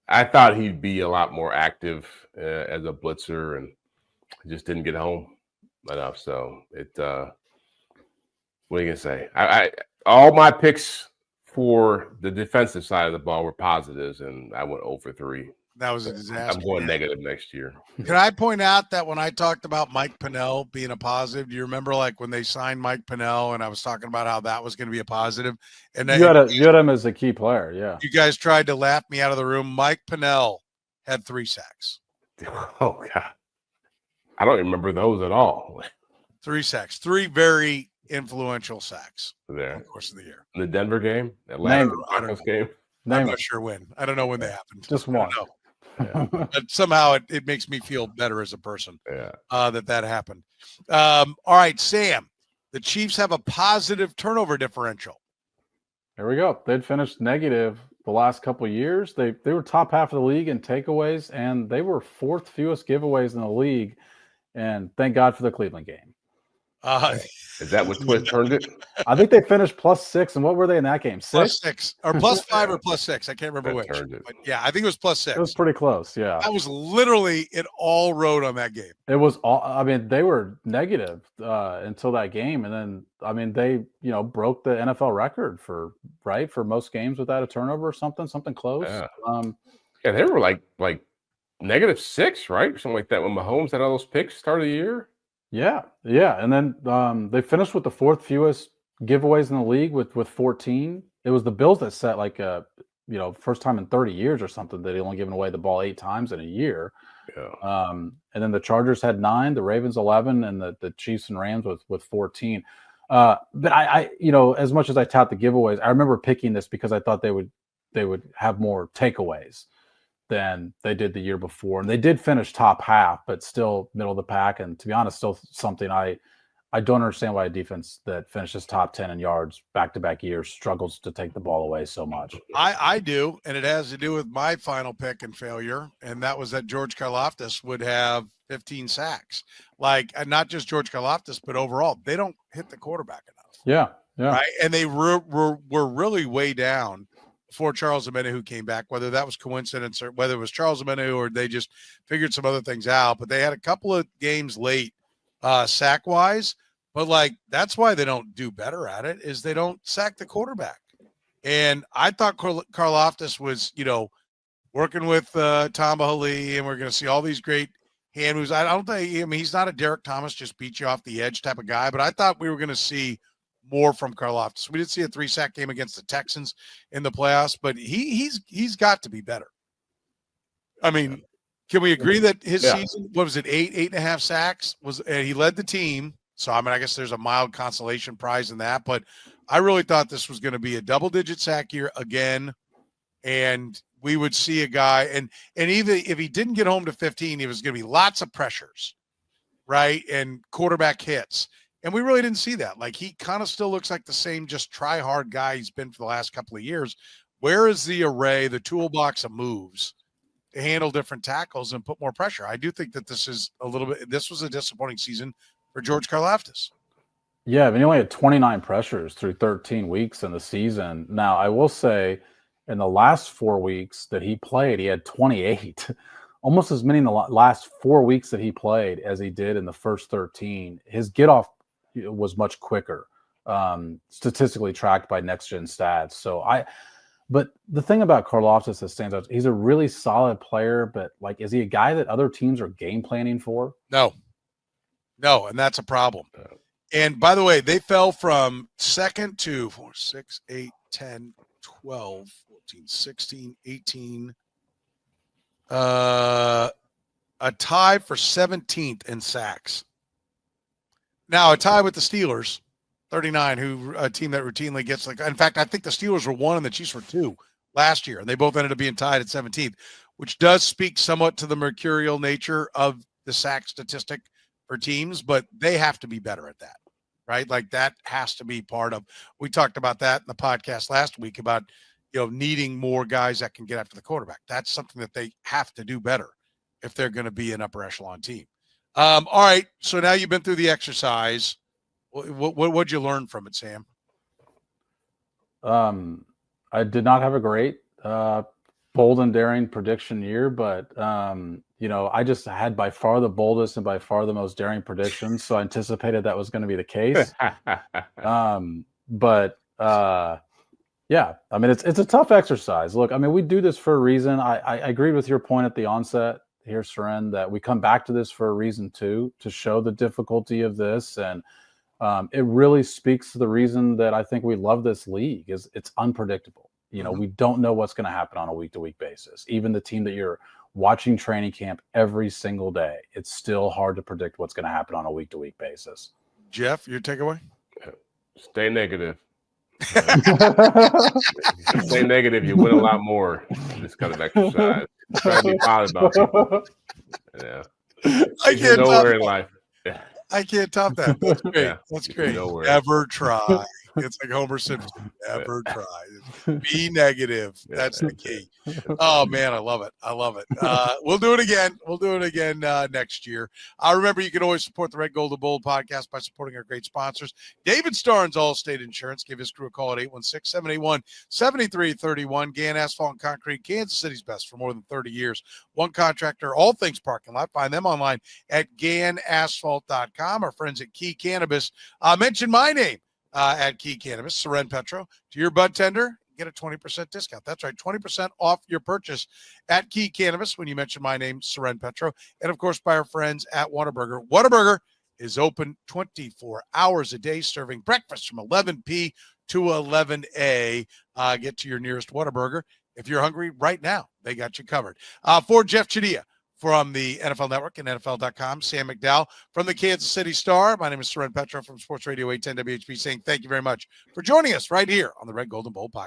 I thought he'd be a lot more active as a blitzer, and just didn't get home enough. So it. What are you gonna say? I all my picks for the defensive side of the ball were positives, and I went 0 for 3. That was a disaster. I'm going negative next year. Can I point out that when I talked about Mike Pennell being a positive, do you remember like when they signed Mike Pennell and I was talking about how that was going to be a positive? And you had him as a key player, yeah. You guys tried to laugh me out of the room. Mike Pennell had 3 sacks. Oh, God. I don't remember those at all. 3 sacks. 3 very influential sacks there over the course of the year. The Denver game? Atlanta Broncos game? I'm not sure when. I don't know when they happened. Just one. Yeah. But somehow it makes me feel better as a person that happened. All right, Sam, the Chiefs have a positive turnover differential. There we go. They'd finished negative the last couple of years. They were top half of the league in takeaways, and they were 4th fewest giveaways in the league. And thank God for the Cleveland game. Is that what Twist turned it? I think they finished +6. And what were they in that game? 6? +6 or +5 or +6. I can't remember which. But yeah, I think it was +6. It was pretty close. Yeah. That was literally it all rode on that game. It was all, I mean, they were negative until that game. And then, I mean, they, broke the NFL record for most games without a turnover or something close. Yeah. They were like -6, right? Something like that when Mahomes had all those picks start of the year. Yeah. And then they finished with the 4th fewest giveaways in the league with 14. It was the Bills that set first time in 30 years or something that he only given away the ball 8 times in a year. Yeah. And then the Chargers had 9, the Ravens 11, and the Chiefs and Rams with 14. But I as much as I tout the giveaways, I remember picking this because I thought they would have more takeaways than they did the year before. And they did finish top half, but still middle of the pack. And to be honest, still something I don't understand why a defense that finishes top 10 in yards back-to-back years struggles to take the ball away so much. I do, and it has to do with my final pick and failure, and that was that George Karlaftis would have 15 sacks. Like, not just George Karlaftis, but overall, they don't hit the quarterback enough. Yeah. Right? And they were really way down before Charles Omenihu came back, whether that was coincidence or whether it was Charles Omenihu or they just figured some other things out. But they had a couple of games late sack-wise, but like that's why they don't do better at it is they don't sack the quarterback. And I thought Karlaftis was, working with Tamba Hali, and we're going to see all these great hand moves. I don't think, he's not a Derek Thomas, just beat you off the edge type of guy, but I thought we were going to see more from Karlaftis. We did see a 3-sack game against the Texans in the playoffs, but he's got to be better. I mean, can we agree that his season, what was it, 8.5 sacks and he led the team. So, I guess there's a mild consolation prize in that, but I really thought this was going to be a double-digit sack year again, and we would see a guy, and even if he didn't get home to 15, it was going to be lots of pressures, right, and quarterback hits. And we really didn't see that. Like, he kind of still looks like the same just try-hard guy he's been for the last couple of years. Where is the array, the toolbox of moves to handle different tackles and put more pressure? I do think that this was a disappointing season for George Karlaftis. Yeah, he only had 29 pressures through 13 weeks in the season. Now, I will say in the last 4 weeks that he played, he had 28. Almost as many in the last 4 weeks that he played as he did in the first 13. His get-off was much quicker, statistically tracked by Next Gen Stats. But the thing about Karlaftis that stands out, he's a really solid player, but like, is he a guy that other teams are game planning for? No, and that's a problem. And by the way, they fell from second to 4, 6, 8, 10, 12, 14, 16, 18, a tie for 17th in sacks. Now, a tie with the Steelers, 39, a team that routinely gets in fact, I think the Steelers were 1 and the Chiefs were 2 last year, and they both ended up being tied at 17th, which does speak somewhat to the mercurial nature of the sack statistic for teams, but they have to be better at that, right? Like, that has to be part of, we talked about that in the podcast last week about, needing more guys that can get after the quarterback. That's something that they have to do better if they're going to be an upper echelon team. All right. So now you've been through the exercise. What'd you learn from it, Sam? I did not have a great bold and daring prediction year, but I just had by far the boldest and by far the most daring predictions, so I anticipated that was going to be the case. Yeah, I mean it's a tough exercise. Look, I mean we do this for a reason. I agreed with your point at the onset here, Soren, that we come back to this for a reason too, to show the difficulty of this, and it really speaks to the reason that I think we love this league is it's unpredictable. We don't know what's going to happen on a week-to-week basis. Even the team that you're watching training camp every single day, it's still hard to predict what's going to happen on a week-to-week basis. Jeff, your takeaway? Stay negative. Stay negative. You win a lot more in this kind of exercise. Try to be positive about it. Yeah. I can't nowhere in life. Yeah. I can't top that. That's great. Yeah. That's great. Nowhere. Never try. It's like Homer Simpson. Never try. Be negative. That's the key. Oh, man, I love it. I love it. We'll do it again. We'll do it again next year. Remember, you can always support the Red, Gold, and Bold podcast by supporting our great sponsors. David Starnes, Allstate Insurance. Give his crew a call at 816-781-7331. Gann Asphalt and Concrete, Kansas City's best for more than 30 years. One contractor, all things parking lot. Find them online at GannAsphalt.com. Our friends at Key Cannabis. Mention my name. At Key Cannabis, Soren Petro, to your bud tender, get a 20% discount. That's right, 20% off your purchase at Key Cannabis when you mention my name, Soren Petro. And, of course, by our friends at Whataburger. Whataburger is open 24 hours a day, serving breakfast from 11 p to 11 a. Get to your nearest Whataburger. If you're hungry right now, they got you covered. For Jeff Chadiha, from the NFL Network and NFL.com, Sam McDowell from the Kansas City Star. My name is Soren Petro from Sports Radio 810 WHB saying thank you very much for joining us right here on the Red, Gold, and Bold podcast.